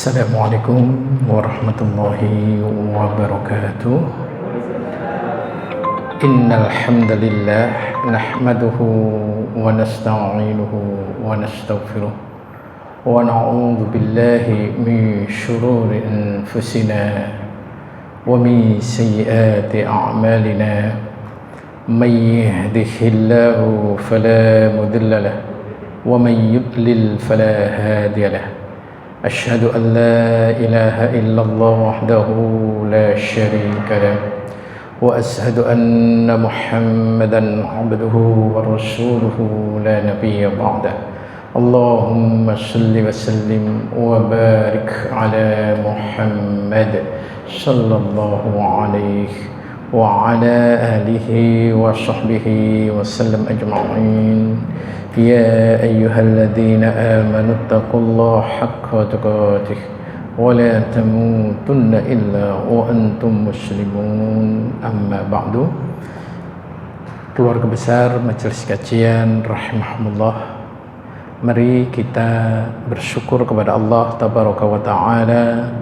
Assalamualaikum warahmatullahi wabarakatuh. Innal hamdalillah nahmaduhu wa nasta'inuhu wa nastaghfiruh wa na'udzu billahi min shururi anfusina wa min sayyiati a'malina. May yahdihillahu fala mudilla lahu wa may yudlil fala hadiya lahu. أشهد أن لا إله إلا الله وحده لا شريك له وأشهد أن محمدا عبده ورسوله لا نبي بعده اللهم صل وسلم وبارك على محمد صلى الله عليه وعلى آله وصحبه وسلم أجمعين. يا أيها الذين آمنوا اتقوا الله حق تقاته ولا تموتن إلا وأنتم مسلمون. أما بعد. Keluarga besar Majelis Kajian rahimahumullah, mari kita bersyukur kepada Allah tabaraka wa ta'ala,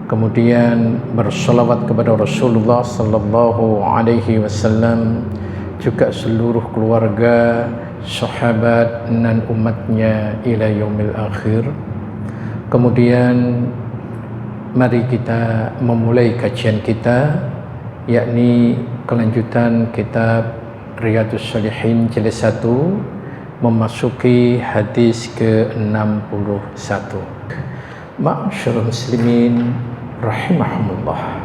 kemudian bersolawat kepada Rasulullah sallallahu alaihi wasallam, juga seluruh keluarga, sahabat dan umatnya ila yaumil akhir. Kemudian mari kita memulai kajian kita, yakni kelanjutan kitab Riyadhus Shalihin jilid 1, memasuki hadis ke-61. Ma'asyiral muslimin rahimahumullah,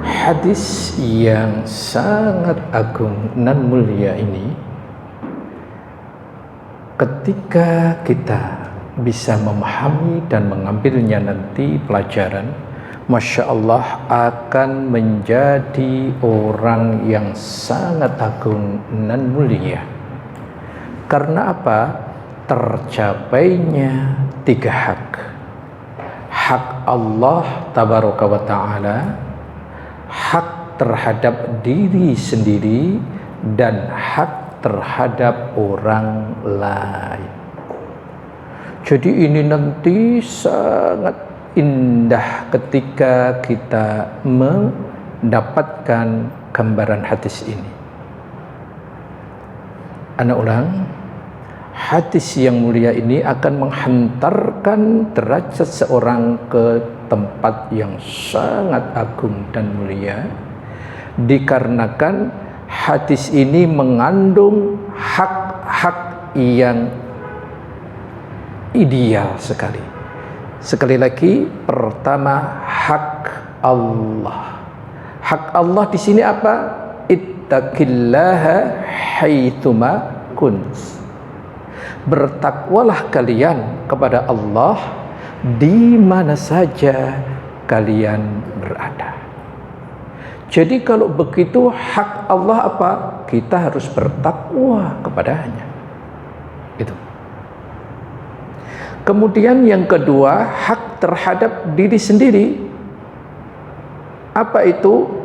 hadis yang sangat agung dan mulia ini, ketika kita bisa memahami dan mengambilnya nanti pelajaran, Masya Allah akan menjadi orang yang sangat agung dan mulia. Karena apa? Tercapainya 3 hak. Hak Allah tabaraka wa ta'ala, hak terhadap diri sendiri, dan hak terhadap orang lain. Jadi ini nanti sangat indah ketika kita mendapatkan gambaran hadis ini. Ana ulang, hadis yang mulia ini akan menghantarkan derajat seorang ke tempat yang sangat agung dan mulia, dikarenakan hadis ini mengandung hak-hak yang ideal sekali. Sekali lagi, pertama hak Allah. Hak Allah di sini apa? Ittaqillaha haitsuma kunt. Bertakwalah kalian kepada Allah di mana saja kalian berada. Jadi kalau begitu hak Allah apa? Kita harus bertakwa kepadanya. Itu. Kemudian yang kedua, hak terhadap diri sendiri. Apa itu?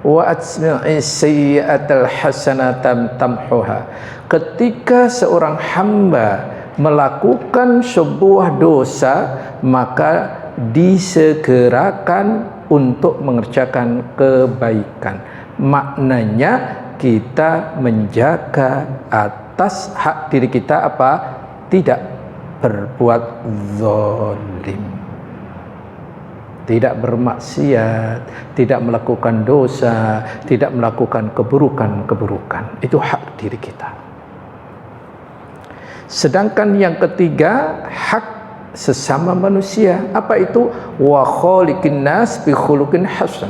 Wa atmi'is sayyi'atal hasanatan tamhuha. Ketika seorang hamba melakukan sebuah dosa, maka disegerakan untuk mengerjakan kebaikan. Maknanya kita menjaga atas hak diri kita apa? Tidak berbuat zalim, tidak bermaksiat, tidak melakukan dosa, tidak melakukan keburukan. Itu hak diri kita. Sedangkan yang ketiga, hak sesama manusia. Apa itu? Wa khaliqin nas bi khuluqin hasan,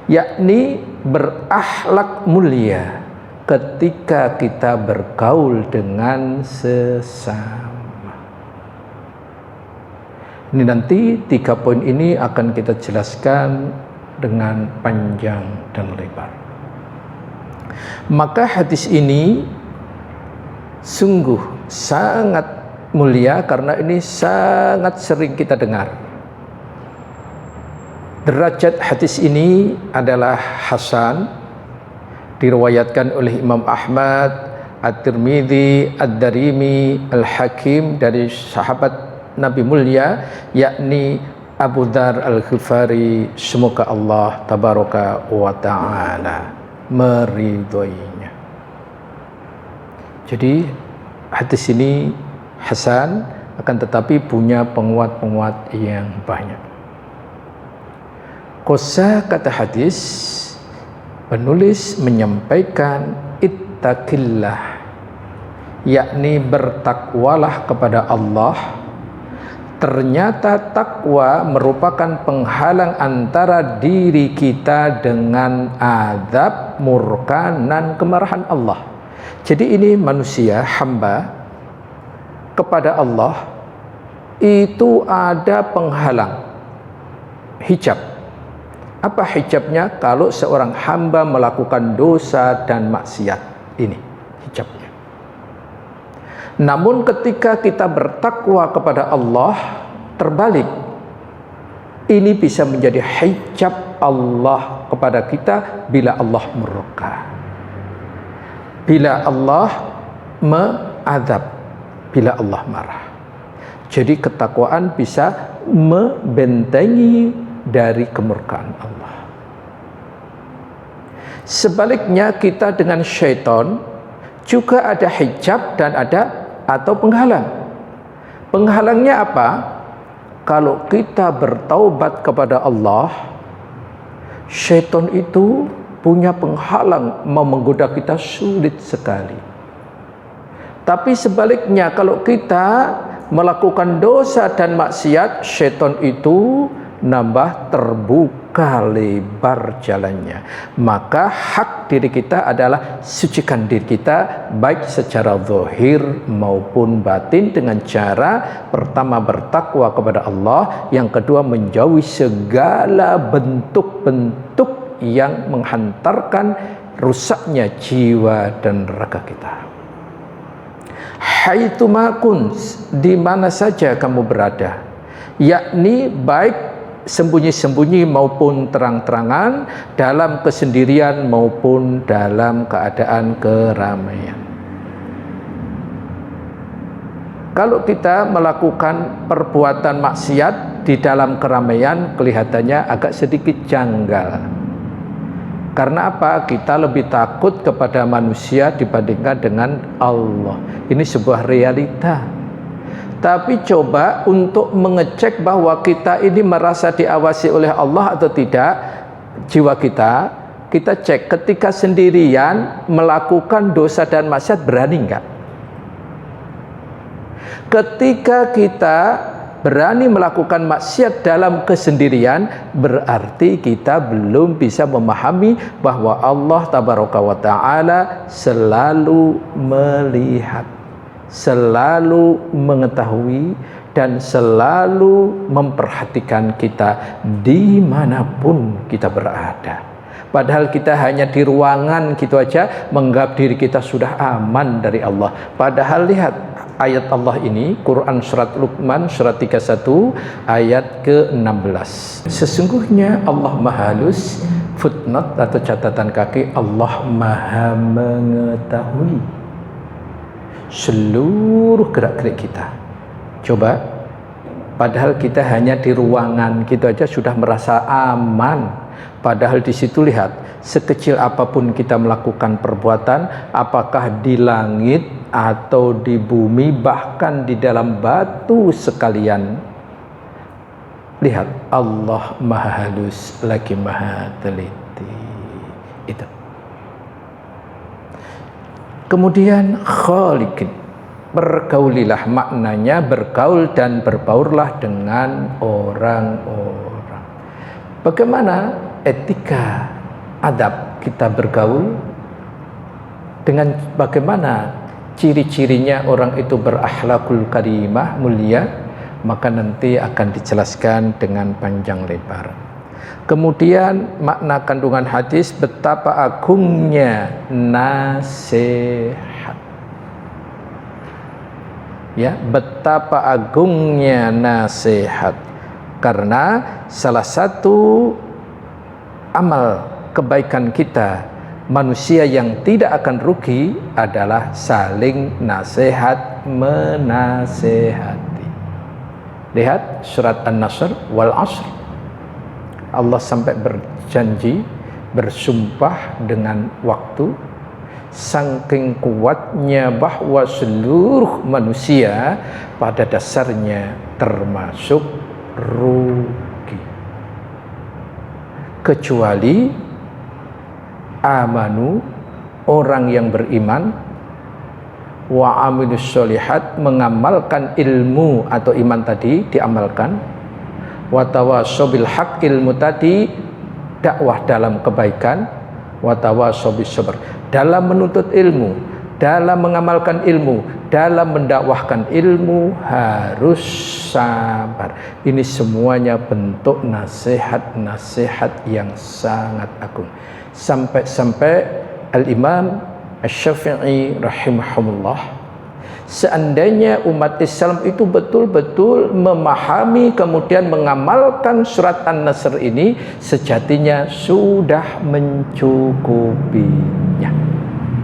yakni berakhlak mulia ketika kita bergaul dengan sesama. Ini nanti 3 poin ini akan kita jelaskan dengan panjang dan lebar. Maka hadis ini sungguh sangat mulia karena ini sangat sering kita dengar. Derajat hadis ini adalah hasan, diriwayatkan oleh Imam Ahmad, At-Tirmidzi, Ad-Darimi, Al-Hakim dari sahabat Nabi mulia, yakni Abu Dzar Al-Ghifari, semoga Allah tabaraka wa ta'ala meridhoinya. Jadi hadis ini hasan, akan tetapi punya penguat-penguat yang banyak. Kosa kata hadis, penulis menyampaikan ittaqillah, yakni bertakwalah kepada Allah. Ternyata takwa merupakan penghalang antara diri kita dengan azab, murka, dan kemarahan Allah. Jadi ini manusia, hamba kepada Allah itu ada penghalang, hijab. Apa hijabnya? Kalau seorang hamba melakukan dosa dan maksiat, ini hijabnya. Namun ketika kita bertakwa kepada Allah, terbalik. Ini bisa menjadi hijab Allah kepada kita bila Allah murka, bila Allah mengadab, bila Allah marah. Jadi ketakwaan bisa membentengi dari kemurkaan Allah. Sebaliknya kita dengan syaitan juga ada hijab dan ada atau penghalang. Penghalangnya apa? Kalau kita bertaubat kepada Allah, syaitan itu punya penghalang, mau menggoda kita sulit sekali. Tapi sebaliknya, kalau kita melakukan dosa dan maksiat, syaitan itu nambah terbuka lebar jalannya. Maka hak diri kita adalah sucikan diri kita, baik secara zahir maupun batin, dengan cara pertama bertakwa kepada Allah, yang kedua menjauhi segala bentuk-bentuk yang menghantarkan rusaknya jiwa dan raga kita. Haitsuma kunt, di mana saja kamu berada, yakni baik sembunyi-sembunyi maupun terang-terangan, dalam kesendirian maupun dalam keadaan keramaian. Kalau kita melakukan perbuatan maksiat di dalam keramaian, kelihatannya agak sedikit janggal. Karena apa? Kita lebih takut kepada manusia dibandingkan dengan Allah. Ini sebuah realita. Tapi coba untuk mengecek bahwa kita ini merasa diawasi oleh Allah atau tidak, jiwa kita cek ketika sendirian melakukan dosa dan maksiat, berani enggak? Ketika kita berani melakukan maksiat dalam kesendirian, berarti kita belum bisa memahami bahwa Allah tabaraka wa ta'ala selalu melihat, selalu mengetahui, dan selalu memperhatikan kita dimanapun kita berada. Padahal kita hanya di ruangan gitu aja menganggap diri kita sudah aman dari Allah. Padahal lihat ayat Allah ini, Quran surat Luqman surat 31 ayat ke-16. Sesungguhnya Allah Maha Halus, footnote atau catatan kaki, Allah Maha mengetahui seluruh gerak-gerik kita. Coba, padahal kita hanya di ruangan gitu aja sudah merasa aman. Padahal di situ lihat, sekecil apapun kita melakukan perbuatan, apakah di langit atau di bumi, bahkan di dalam batu sekalian, lihat Allah Maha Halus lagi Maha Teliti. Itu. Kemudian khaliqin, bergaulilah, maknanya bergaul dan berbaurlah dengan orang-orang. Bagaimana etika adab kita bergaul? Dengan bagaimana ciri-cirinya orang itu berakhlakul karimah, mulia? Maka nanti akan dijelaskan dengan panjang lebar. Kemudian makna kandungan hadis, betapa agungnya nasihat. Ya, betapa agungnya nasihat. Karena salah satu amal kebaikan kita, manusia yang tidak akan rugi, adalah saling nasihat menasehati. Lihat surat An-Nasr, wal asr. Allah sampai berjanji, bersumpah dengan waktu, saking kuatnya bahwa seluruh manusia pada dasarnya termasuk rugi, kecuali amanu, orang yang beriman, wa amilus sholihat, mengamalkan ilmu atau iman tadi diamalkan, wa tawassaw bil haq, ilmu tadi dakwah dalam kebaikan, wa tawassaw bis sabr, dalam menuntut ilmu, dalam mengamalkan ilmu, dalam mendakwahkan ilmu harus sabar. Ini semuanya bentuk nasihat-nasihat yang sangat agung. Sampai-sampai Al-Imam Asy-Syafi'i rahimahullah, seandainya umat Islam itu betul-betul memahami kemudian mengamalkan surat An-Nasr ini, sejatinya sudah mencukupinya.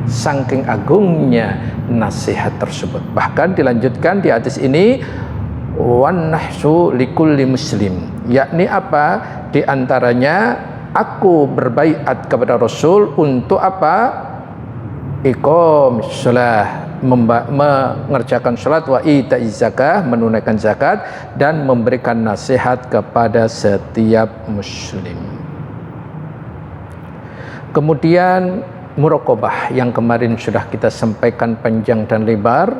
Saking agungnya nasihat tersebut. Bahkan dilanjutkan di hadis ini, wan nahsu likulli muslim, yakni apa? Di antaranya aku berbaiat kepada Rasul untuk apa? Iqamis shalah, mengerjakan salat, wa ita'iz zakah, menunaikan zakat, dan memberikan nasihat kepada setiap muslim. Kemudian muraqabah yang kemarin sudah kita sampaikan panjang dan lebar.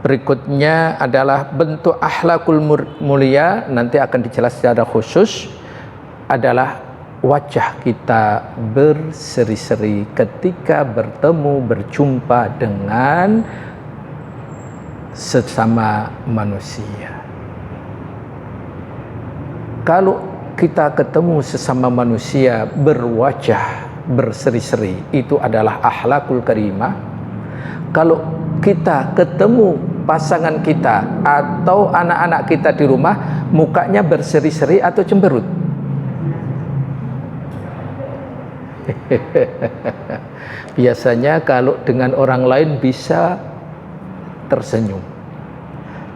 Berikutnya adalah bentuk akhlakul mulia, nanti akan dijelaskan secara khusus, adalah wajah kita berseri-seri ketika bertemu, berjumpa dengan sesama manusia. Kalau kita ketemu sesama manusia berwajah berseri-seri, itu adalah akhlakul karimah. Kalau kita ketemu pasangan kita atau anak-anak kita di rumah, mukanya berseri-seri atau cemberut? Biasanya kalau dengan orang lain bisa tersenyum,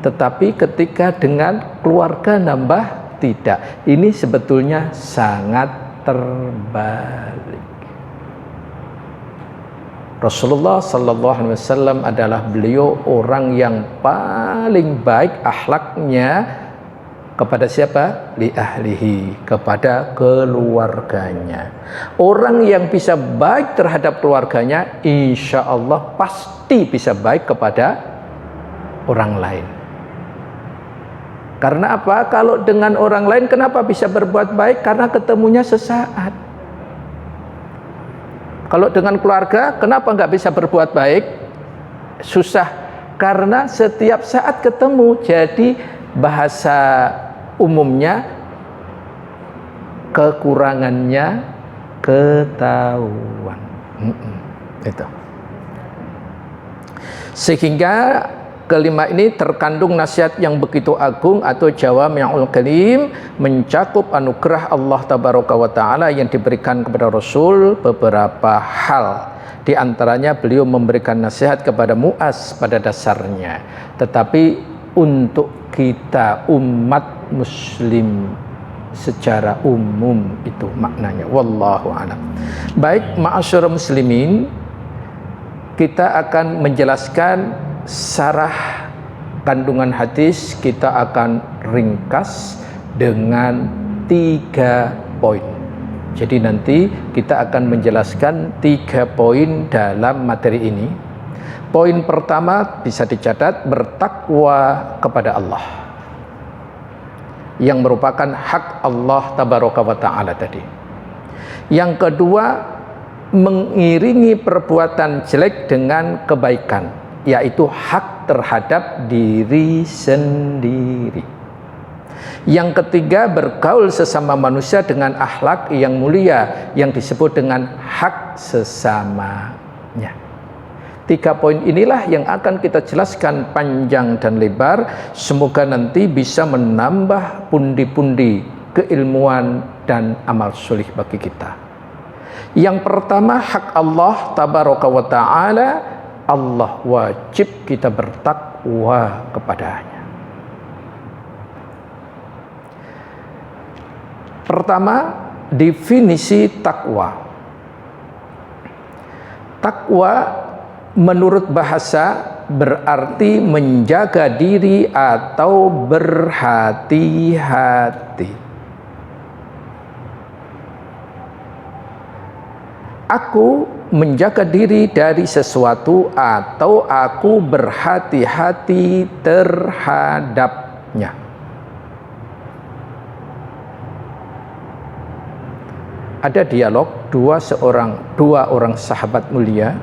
tetapi ketika dengan keluarga nambah tidak. Ini sebetulnya sangat terbalik. Rasulullah sallallahu alaihi wasallam adalah beliau orang yang paling baik akhlaknya kepada siapa? Li ahlihi, kepada keluarganya. Orang yang bisa baik terhadap keluarganya, insya Allah pasti bisa baik kepada orang lain. Karena apa? Kalau dengan orang lain kenapa bisa berbuat baik? Karena ketemunya sesaat. Kalau dengan keluarga, kenapa nggak bisa berbuat baik? Susah, karena setiap saat ketemu. Jadi bahasa umumnya, kekurangannya ketahuan. Itu. Sehingga kelima ini terkandung nasihat yang begitu agung atau jawami'ul kalim, mencakup anugerah Allah tabaraka wa ta'ala yang diberikan kepada Rasul beberapa hal. Di antaranya beliau memberikan nasihat kepada Mu'az pada dasarnya, tetapi untuk kita umat muslim secara umum itu maknanya, wallahu a'lam. Baik, ma'asyurah muslimin, kita akan menjelaskan sarah kandungan hadis. Kita akan ringkas dengan 3 poin. Jadi nanti kita akan menjelaskan 3 poin dalam materi ini. Poin pertama bisa dicatat, bertakwa kepada Allah, yang merupakan hak Allah tabaraka wa ta'ala tadi. Yang kedua, mengiringi perbuatan jelek dengan kebaikan, yaitu hak terhadap diri sendiri. Yang ketiga, bergaul sesama manusia dengan akhlak yang mulia, yang disebut dengan hak sesamanya. 3 poin inilah yang akan kita jelaskan panjang dan lebar. Semoga nanti bisa menambah pundi-pundi keilmuan dan amal solih bagi kita. Yang pertama, hak Allah tabaraka wa ta'ala, Allah wajib kita bertakwa kepadanya. Pertama, definisi takwa. Takwa menurut bahasa berarti menjaga diri atau berhati-hati. Aku menjaga diri dari sesuatu atau aku berhati-hati terhadapnya. Ada dialog dua orang sahabat mulia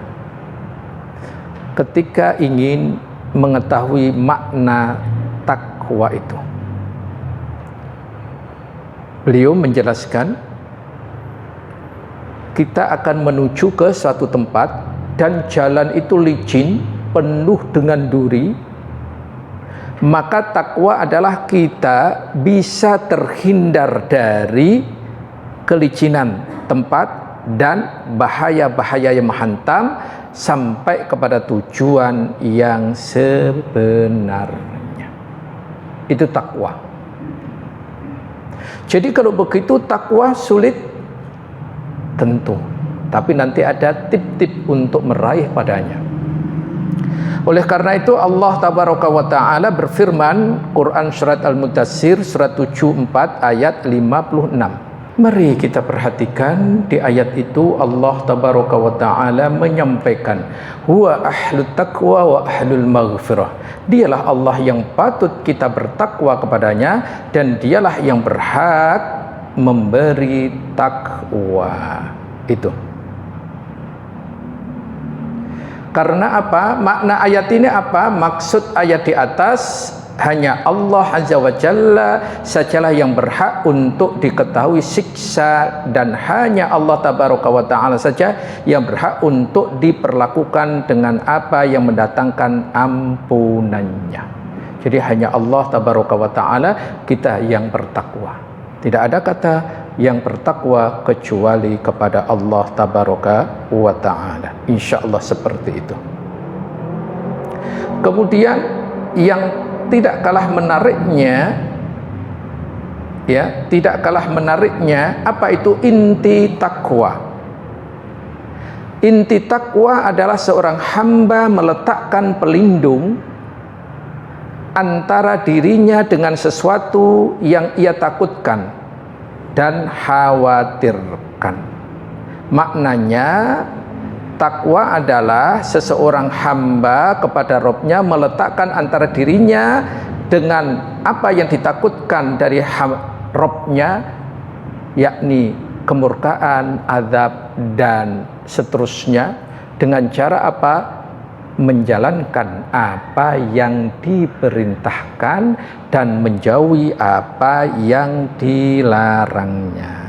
ketika ingin mengetahui makna takwa itu. Beliau menjelaskan, kita akan menuju ke suatu tempat dan jalan itu licin, penuh dengan duri. Maka takwa adalah kita bisa terhindar dari kelicinan tempat dan bahaya-bahaya yang menghantam sampai kepada tujuan yang sebenarnya. Itu takwa. Jadi kalau begitu takwa sulit? Tentu. Tapi nanti ada tip-tip untuk meraih padanya. Oleh karena itu Allah Tabaraka wa Ta'ala berfirman, Quran Surat Al-Mudaththir Surat 74 ayat 56. Mari kita perhatikan di ayat itu Allah Tabaraka wa Ta'ala menyampaikan, huwa ahlut taqwa wa ahlul maghfirah. Dialah Allah yang patut kita bertakwa kepadanya dan dialah yang berhak memberi takwa. Itu. Karena apa? Makna ayat ini apa? Maksud ayat di atas, hanya Allah Azza wa Jalla sajalah yang berhak untuk diketahui siksa dan hanya Allah Tabaraka wa Ta'ala saja yang berhak untuk diperlakukan dengan apa yang mendatangkan ampunannya. Jadi hanya Allah Tabaraka wa Ta'ala kita yang bertakwa. Tidak ada kata yang bertakwa kecuali kepada Allah Tabaraka wa Ta'ala. Insyaallah seperti itu. Kemudian yang tidak kalah menariknya, ya, tidak kalah menariknya, apa itu inti takwa? Inti takwa adalah seorang hamba meletakkan pelindung antara dirinya dengan sesuatu yang ia takutkan dan khawatirkan. Maknanya, takwa adalah seseorang hamba kepada Rabb-nya meletakkan antara dirinya dengan apa yang ditakutkan dari Rabb-nya, yakni kemurkaan, azab, dan seterusnya, dengan cara apa? Menjalankan apa yang diperintahkan dan menjauhi apa yang dilarangnya.